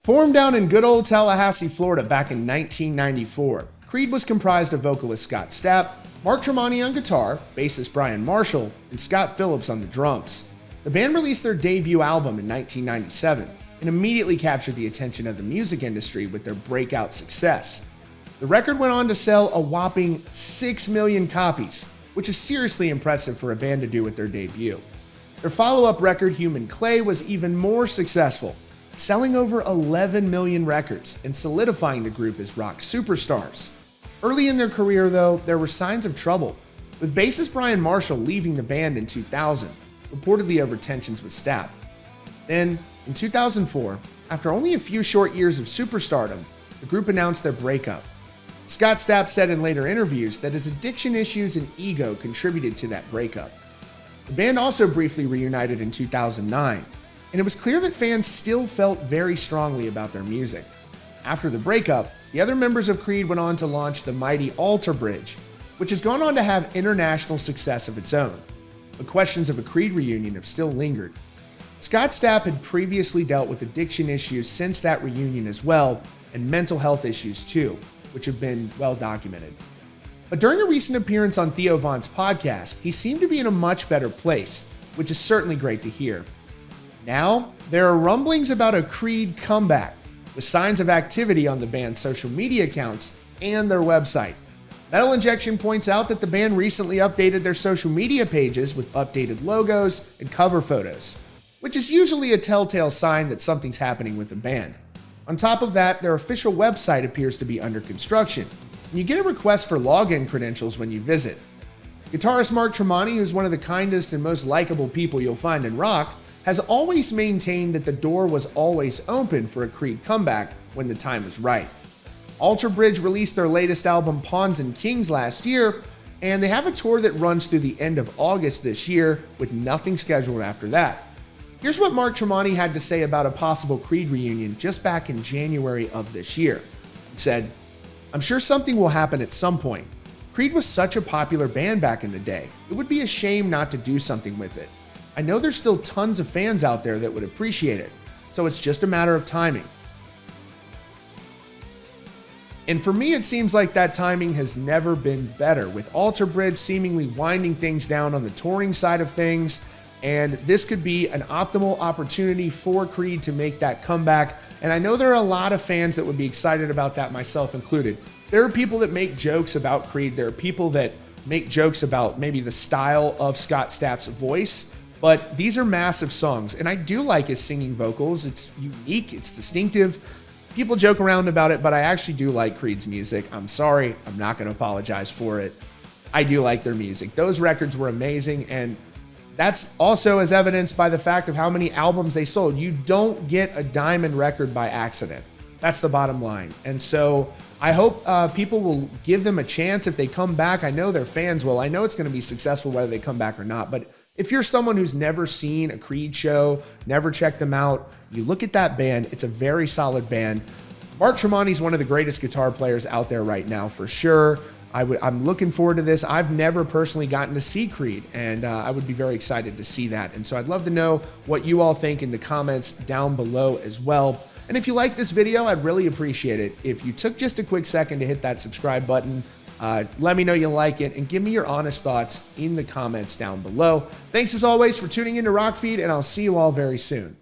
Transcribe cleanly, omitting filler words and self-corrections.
Formed down in good old Tallahassee, Florida back in 1994, Creed was comprised of vocalist Scott Stapp, Mark Tremonti on guitar, bassist Brian Marshall, and Scott Phillips on the drums. The band released their debut album in 1997 and immediately captured the attention of the music industry with their breakout success. The record went on to sell a whopping 6 million copies, which is seriously impressive for a band to do with their debut. Their follow-up record, Human Clay, was even more successful, selling over 11 million records and solidifying the group as rock superstars. Early in their career, though, there were signs of trouble, with bassist Brian Marshall leaving the band in 2000, reportedly over tensions with Stapp. Then, in 2004, after only a few short years of superstardom, the group announced their breakup. Scott Stapp said in later interviews that his addiction issues and ego contributed to that breakup. The band also briefly reunited in 2009, and it was clear that fans still felt very strongly about their music. After the breakup, the other members of Creed went on to launch the mighty Alter Bridge, which has gone on to have international success of its own. But questions of a Creed reunion have still lingered. Scott Stapp had previously dealt with addiction issues since that reunion as well, and mental health issues too, which have been well documented. But during a recent appearance on Theo Von's podcast, he seemed to be in a much better place, which is certainly great to hear. Now, there are rumblings about a Creed comeback, with signs of activity on the band's social media accounts and their website. Metal Injection points out that the band recently updated their social media pages with updated logos and cover photos, which is usually a telltale sign that something's happening with the band. On top of that, their official website appears to be under construction, and you get a request for login credentials when you visit. Guitarist Mark Tremonti, who's one of the kindest and most likable people you'll find in rock, has always maintained that the door was always open for a Creed comeback when the time was right. Alter Bridge released their latest album Pawns and Kings last year, and they have a tour that runs through the end of August this year with nothing scheduled after that. Here's what Mark Tremonti had to say about a possible Creed reunion just back in January of this year. He said, "I'm sure something will happen at some point. Creed was such a popular band back in the day. It would be a shame not to do something with it. I know there's still tons of fans out there that would appreciate it, so it's just a matter of timing." And for me, it seems like that timing has never been better, with Alter Bridge seemingly winding things down on the touring side of things, and this could be an optimal opportunity for Creed to make that comeback. And I know there are a lot of fans that would be excited about that, myself included. There are people that make jokes about Creed. There are people that make jokes about maybe the style of Scott Stapp's voice. But these are massive songs, and I do like his singing vocals. It's unique, it's distinctive. People joke around about it, but I actually do like Creed's music. I'm sorry, I'm not going to apologize for it. I do like their music. Those records were amazing, and that's also as evidenced by the fact of how many albums they sold. You don't get a diamond record by accident. That's the bottom line. And so I hope people will give them a chance if they come back. I know their fans will. I know it's going to be successful whether they come back or not, but if you're someone who's never seen a Creed show, never checked them out, you look at that band, it's a very solid band. Mark Tremonti is one of the greatest guitar players out there right now, for sure. I'm looking forward to this. I've never personally gotten to see Creed, and I would be very excited to see that. And so I'd love to know what you all think in the comments down below as well. And if you like this video, I'd really appreciate it if you took just a quick second to hit that subscribe button. Let me know you like it, and give me your honest thoughts in the comments down below. Thanks as always for tuning into Rockfeed, and I'll see you all very soon.